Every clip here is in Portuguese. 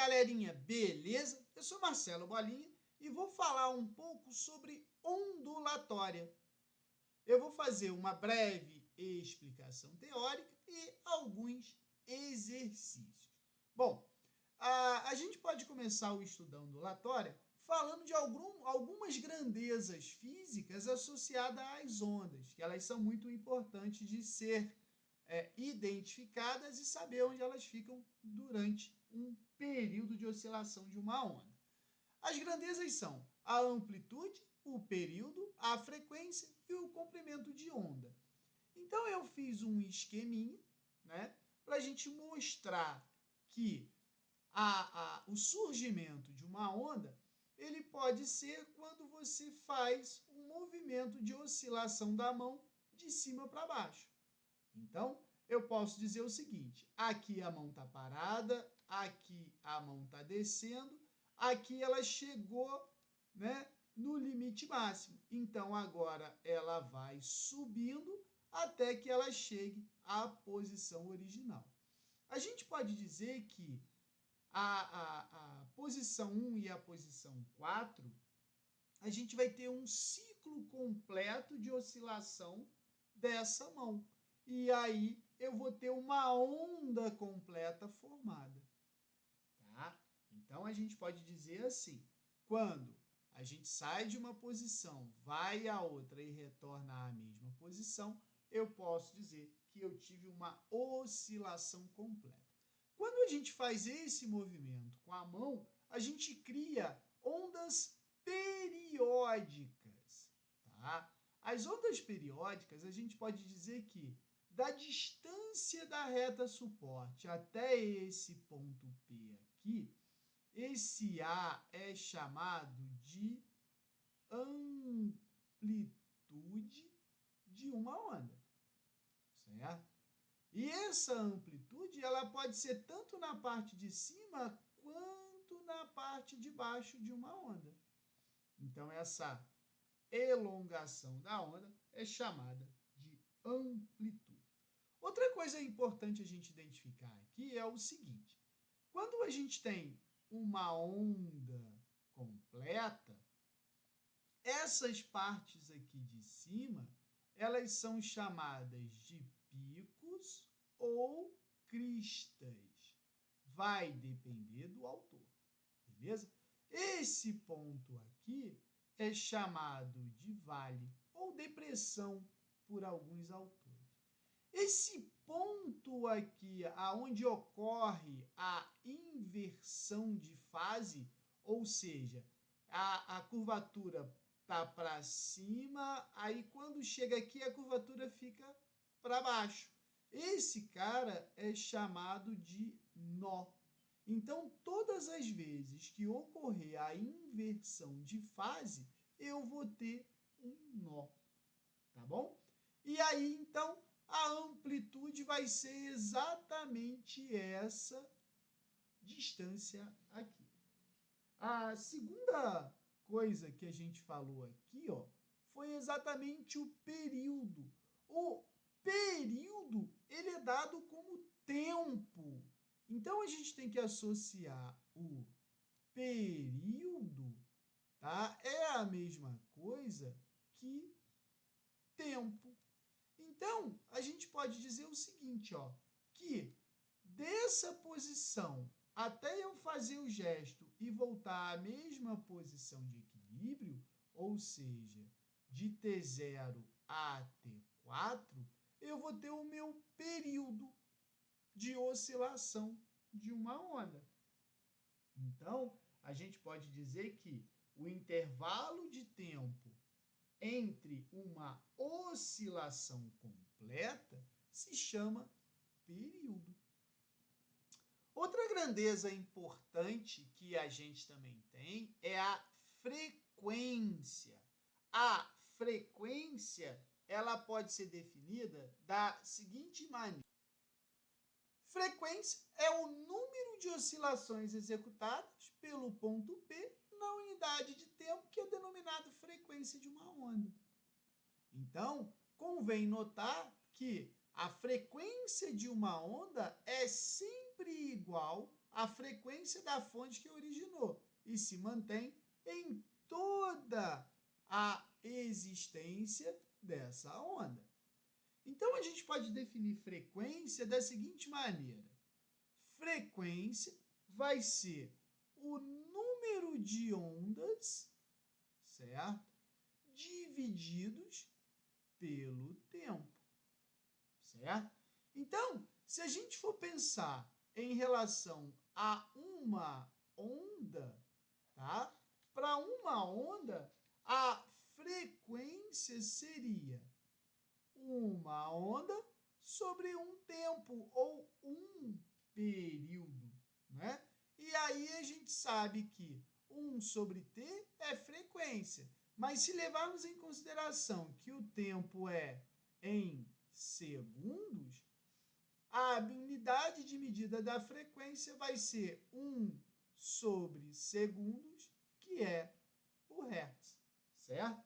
galerinha, beleza? Eu sou Marcelo Bolinha e vou falar um pouco sobre ondulatória. Eu vou fazer uma breve explicação teórica e alguns exercícios. Bom, a gente pode começar o estudo da ondulatória falando de algumas grandezas físicas associadas às ondas, que elas são muito importantes de ser identificadas e saber onde elas ficam durante um período de oscilação de uma onda. As grandezas são a amplitude, o período, a frequência e o comprimento de onda. Então eu fiz um esqueminha, né, para a gente mostrar que o surgimento de uma onda ele pode ser quando você faz um movimento de oscilação da mão de cima para baixo. Então, eu posso dizer o seguinte, aqui a mão está parada, aqui a mão está descendo, aqui ela chegou, né, no limite máximo. Então, agora ela vai subindo até que ela chegue à posição original. A gente pode dizer que a posição 1 e a posição 4, a gente vai ter um ciclo completo de oscilação dessa mão. E aí eu vou ter uma onda completa formada. Tá? Então, a gente pode dizer assim, quando a gente sai de uma posição, vai a outra e retorna à mesma posição, eu posso dizer que eu tive uma oscilação completa. Quando a gente faz esse movimento com a mão, a gente cria ondas periódicas. Tá? As ondas periódicas, a gente pode dizer que da distância da reta suporte até esse ponto P aqui, esse A é chamado de amplitude de uma onda, certo? E essa amplitude ela pode ser tanto na parte de cima quanto na parte de baixo de uma onda. Então, essa elongação da onda é chamada de amplitude. Outra coisa importante a gente identificar aqui é o seguinte, quando a gente tem uma onda completa, essas partes aqui de cima, elas são chamadas de picos ou cristas. Vai depender do autor, beleza? Esse ponto aqui é chamado de vale ou depressão por alguns autores. Esse ponto aqui, onde ocorre a inversão de fase, ou seja, a curvatura está para cima, aí quando chega aqui a curvatura fica para baixo. Esse cara é chamado de nó. Então, todas as vezes que ocorrer a inversão de fase, eu vou ter um nó, tá bom? E aí, então, a amplitude vai ser exatamente essa distância aqui. A segunda coisa que a gente falou aqui, ó, foi exatamente o período. O período, ele é dado como tempo. Então, a gente tem que associar o período, tá? É a mesma coisa que tempo. Então, a gente pode dizer o seguinte, ó, que dessa posição até eu fazer o gesto e voltar à mesma posição de equilíbrio, ou seja, de T0 a T4, eu vou ter o meu período de oscilação de uma onda. Então, a gente pode dizer que o intervalo de tempo entre uma oscilação completa se chama período. Outra grandeza importante que a gente também tem é a frequência. A frequência, ela pode ser definida da seguinte maneira. Frequência é o número de oscilações executadas pelo ponto P na unidade de tempo que é denominado frequência de uma onda. Então, convém notar que a frequência de uma onda é sempre igual a frequência da fonte que originou e se mantém em toda a existência dessa onda. Então, a gente pode definir frequência da seguinte maneira. Frequência vai ser o número de ondas, certo? Divididos pelo tempo, certo? Então, se a gente for pensar em relação a uma onda, tá? Para uma onda, a frequência seria uma onda sobre um tempo ou um período, né? E aí a gente sabe que 1 sobre t é frequência, mas se levarmos em consideração que o tempo é em segundos, a unidade de medida da frequência vai ser 1 sobre segundos, que é o hertz, certo?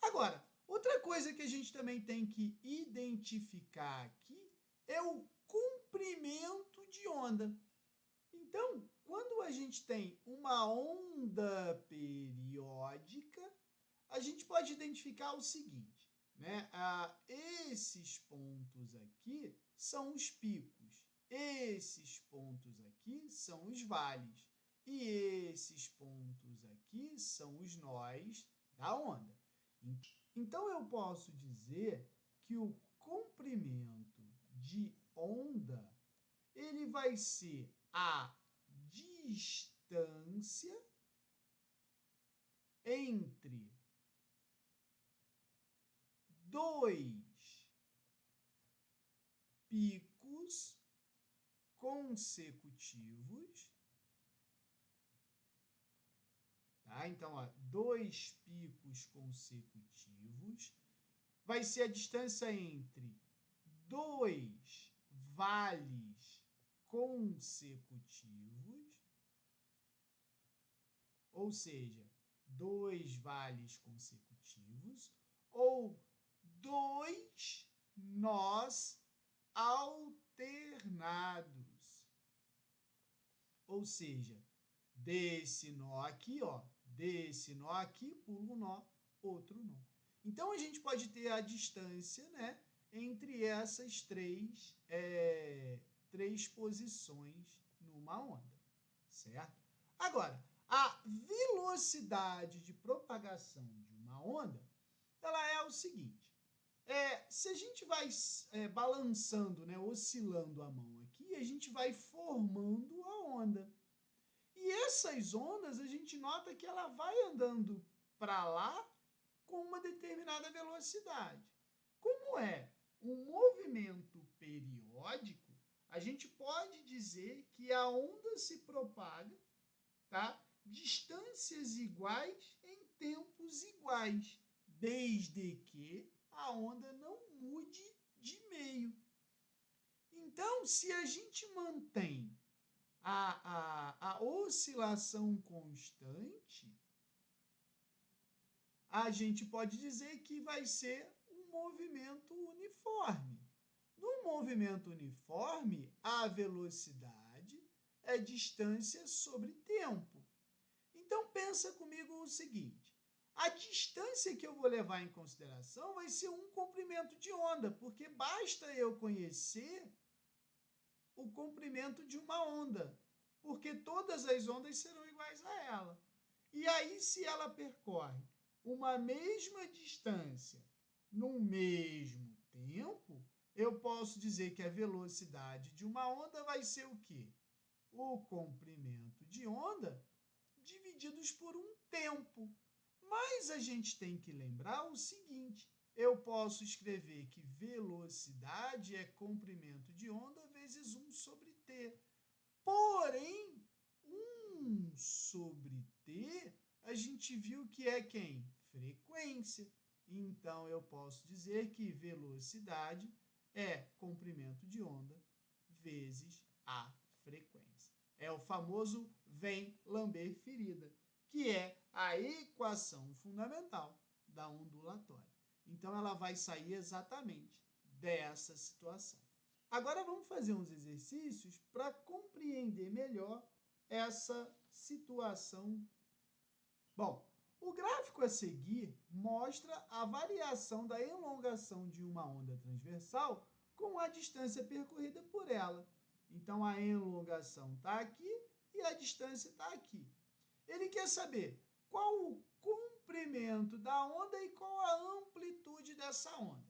Agora, outra coisa que a gente também tem que identificar aqui é o comprimento de onda. Então, quando a gente tem uma onda periódica, a gente pode identificar o seguinte, né? Esses pontos aqui são os picos, esses pontos aqui são os vales e esses pontos aqui são os nós da onda. Então, eu posso dizer que o comprimento de onda ele vai ser a distância entre dois picos consecutivos, tá? Então, dois picos consecutivos vai ser a distância entre dois vales consecutivos, ou seja, dois vales consecutivos, ou dois nós alternados. Ou seja, desse nó aqui, desse nó aqui, pula um nó, outro nó. Então, a gente pode ter a distância, né, entre essas três posições numa onda, certo? Agora, a velocidade de propagação de uma onda, ela é o seguinte, se a gente vai balançando, né, oscilando a mão aqui, a gente vai formando a onda. E essas ondas, a gente nota que ela vai andando para lá com uma determinada velocidade. Como é um movimento periódico, a gente pode dizer que a onda se propaga, tá? Distâncias iguais em tempos iguais, desde que a onda não mude de meio. Então, se a gente mantém a oscilação constante, a gente pode dizer que vai ser um movimento uniforme. No movimento uniforme, a velocidade é distância sobre tempo. Então, pensa comigo o seguinte, a distância que eu vou levar em consideração vai ser um comprimento de onda, porque basta eu conhecer o comprimento de uma onda, porque todas as ondas serão iguais a ela. E aí, se ela percorre uma mesma distância no mesmo tempo, eu posso dizer que a velocidade de uma onda vai ser o quê? O comprimento de onda divididos por um tempo. Mas a gente tem que lembrar o seguinte, eu posso escrever que velocidade é comprimento de onda vezes 1 sobre t. Porém, 1 sobre t, a gente viu que é quem? Frequência. Então, eu posso dizer que velocidade é comprimento de onda vezes a frequência. É o famoso vem lamber ferida, que é a equação fundamental da ondulatória. Então, ela vai sair exatamente dessa situação. Agora vamos fazer uns exercícios para compreender melhor essa situação. Bom, o gráfico a seguir mostra a variação da elongação de uma onda transversal com a distância percorrida por ela. Então, a elongação está aqui e a distância está aqui. Ele quer saber qual o comprimento da onda e qual a amplitude dessa onda.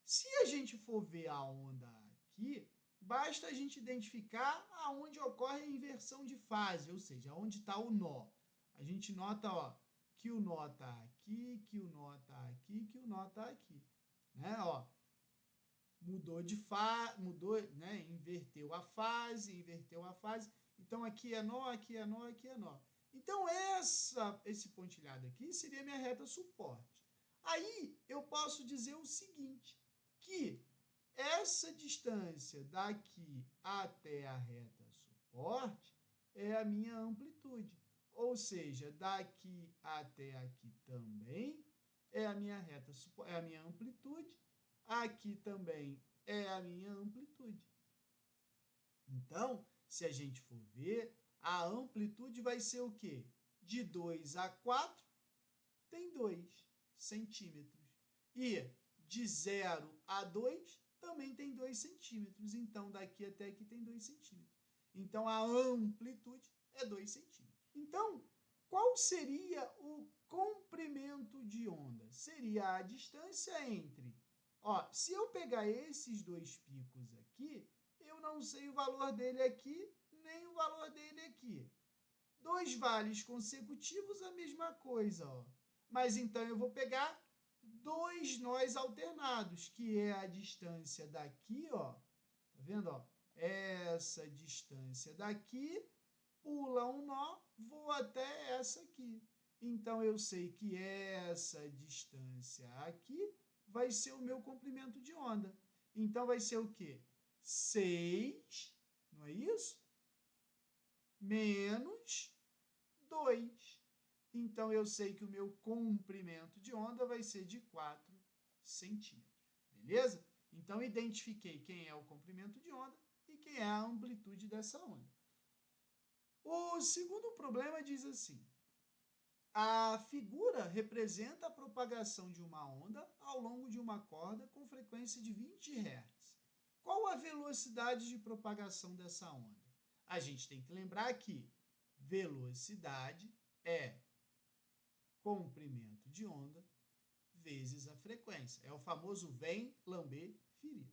Se a gente for ver a onda aqui, basta a gente identificar aonde ocorre a inversão de fase, ou seja, onde está o nó. A gente nota, ó, que o nó está aqui, que o nó está aqui, que o nó está aqui. Né? Ó, mudou de fase, né? Inverteu a fase. Então, aqui é nó, aqui é nó, aqui é nó. Então, esse pontilhado aqui seria minha reta suporte. Aí, eu posso dizer o seguinte, que essa distância daqui até a reta suporte é a minha amplitude. Ou seja, daqui até aqui também é a minha reta, é a minha amplitude. Aqui também é a minha amplitude. Então, se a gente for ver, a amplitude vai ser o quê? De 2 a 4 tem 2 centímetros. E de 0 a 2 também tem 2 centímetros. Então, daqui até aqui tem 2 centímetros. Então, a amplitude é 2 centímetros. Então, qual seria o comprimento de onda? Seria a distância entre... Ó, se eu pegar esses dois picos aqui, eu não sei o valor dele aqui, nem o valor dele aqui. Dois vales consecutivos, a mesma coisa, ó. Mas então eu vou pegar dois nós alternados, que é a distância daqui, ó. Tá vendo, ó? Essa distância daqui, pula um nó, vou até essa aqui. Então, eu sei que essa distância aqui vai ser o meu comprimento de onda. Então, vai ser o quê? 6, não é isso? Menos 2. Então, eu sei que o meu comprimento de onda vai ser de 4 centímetros. Beleza? Então, identifiquei quem é o comprimento de onda e quem é a amplitude dessa onda. O segundo problema diz assim: a figura representa a propagação de uma onda ao longo de uma corda com frequência de 20 Hz. Qual a velocidade de propagação dessa onda? A gente tem que lembrar que velocidade é comprimento de onda vezes a frequência. É o famoso vem, lamber, ferir.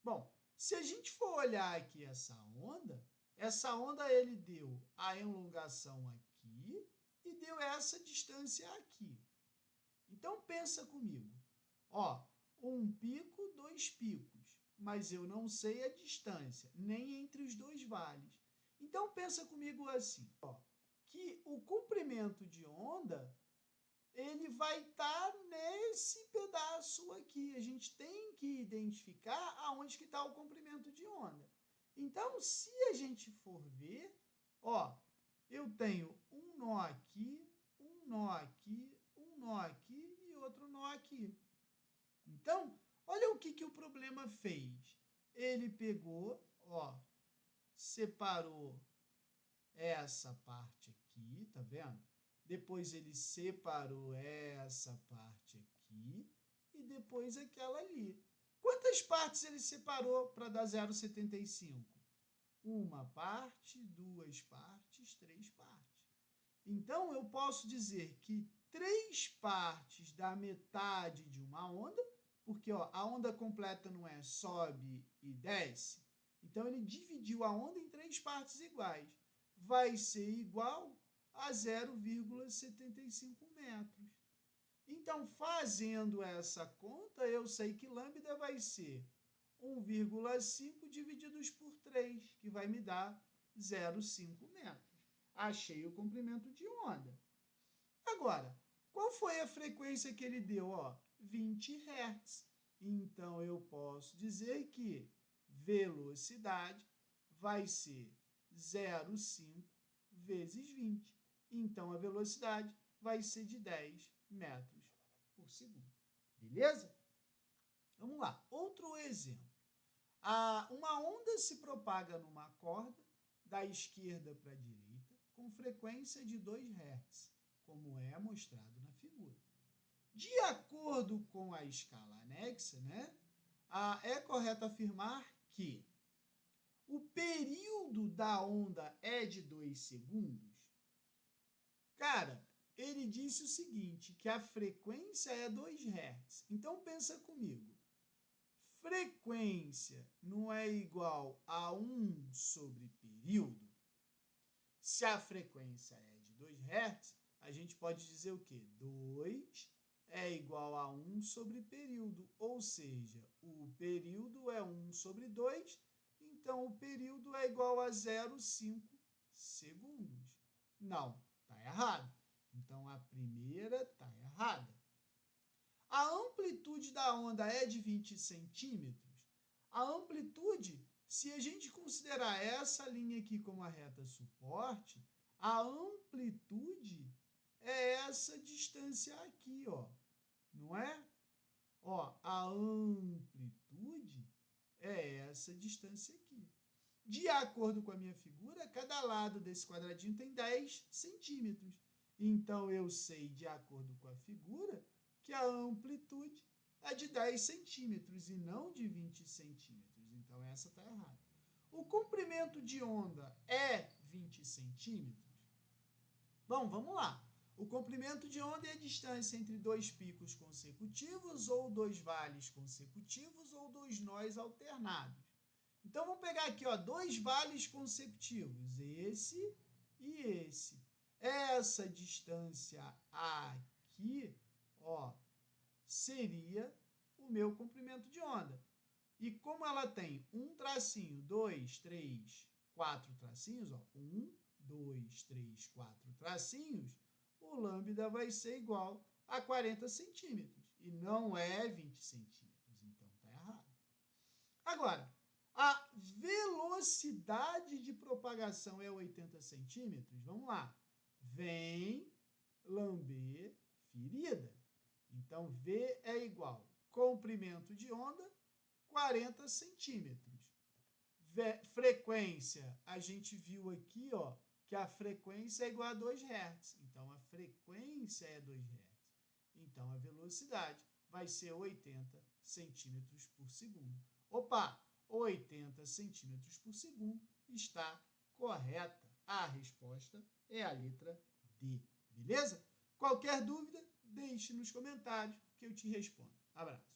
Bom, se a gente for olhar aqui essa onda ele deu a elongação aqui e deu essa distância aqui. Então, pensa comigo. Ó, um pico, dois picos, mas eu não sei a distância, nem entre os dois vales. Então, pensa comigo assim, ó, que o comprimento de onda, ele vai estar nesse pedaço aqui. A gente tem que identificar aonde que está o comprimento de onda. Então, se a gente for ver, ó, eu tenho um nó aqui, um nó aqui, um nó aqui e outro nó aqui. Então, olha o que o problema fez. Ele pegou, ó, separou essa parte aqui, tá vendo? Depois ele separou essa parte aqui e depois aquela ali. Quantas partes ele separou para dar 0,75? Uma parte, duas partes, três partes. Então, eu posso dizer que 3 partes da metade de uma onda, porque ó, a onda completa não é sobe e desce, então ele dividiu a onda em 3 partes iguais. Vai ser igual a 0,75 metros. Então, fazendo essa conta, eu sei que lambda vai ser 1,5 divididos por 3, que vai me dar 0,5 metros. Achei o comprimento de onda. Agora, qual foi a frequência que ele deu? Ó, 20 Hz. Então, eu posso dizer que velocidade vai ser 0,5 vezes 20. Então, a velocidade vai ser de 10 metros por segundo. Beleza? Vamos lá. Outro exemplo. Uma onda se propaga numa corda da esquerda para a direita com frequência de 2 Hz, como é mostrado na figura. De acordo com a escala anexa, né, é correto afirmar que o período da onda é de 2 segundos? Cara, ele disse o seguinte, que a frequência é 2 Hz. Então, pensa comigo. Frequência não é igual a 1 sobre período? Se a frequência é de 2 Hz, a gente pode dizer o quê? 2 é igual a 1 sobre período, ou seja, o período é 1 sobre 2, então o período é igual a 0,5 segundos. Não, está errado. Então a primeira está errada. A amplitude da onda é de 20 centímetros. A amplitude, se a gente considerar essa linha aqui como a reta suporte, a amplitude é essa distância aqui, ó. Não é? Ó, a amplitude é essa distância aqui. De acordo com a minha figura, cada lado desse quadradinho tem 10 centímetros. Então, eu sei, de acordo com a figura, que a amplitude é de 10 centímetros e não de 20 centímetros. Então, essa está errada. O comprimento de onda é 20 centímetros? Bom, vamos lá. O comprimento de onda é a distância entre 2 picos consecutivos, ou 2 vales consecutivos, ou 2 nós alternados. Então, vamos pegar aqui, ó, 2 vales consecutivos, esse e esse. Essa distância aqui, ó, seria o meu comprimento de onda. E como ela tem um tracinho, 2, 3, 4 tracinhos, ó, 1, 2, 3, 4 tracinhos, o lambda vai ser igual a 40 centímetros. E não é 20 centímetros, então está errado. Agora, a velocidade de propagação é 80 centímetros? Vamos lá. Vem lamber ferida. Então, V é igual comprimento de onda, 40 centímetros. Frequência, a gente viu aqui, ó, que a frequência é igual a 2 Hz. Então, a frequência é 2 Hz. Então, a velocidade vai ser 80 centímetros por segundo. Opa! 80 centímetros por segundo está correta. A resposta é a letra D. Beleza? Qualquer dúvida, deixe nos comentários que eu te respondo. Abraço.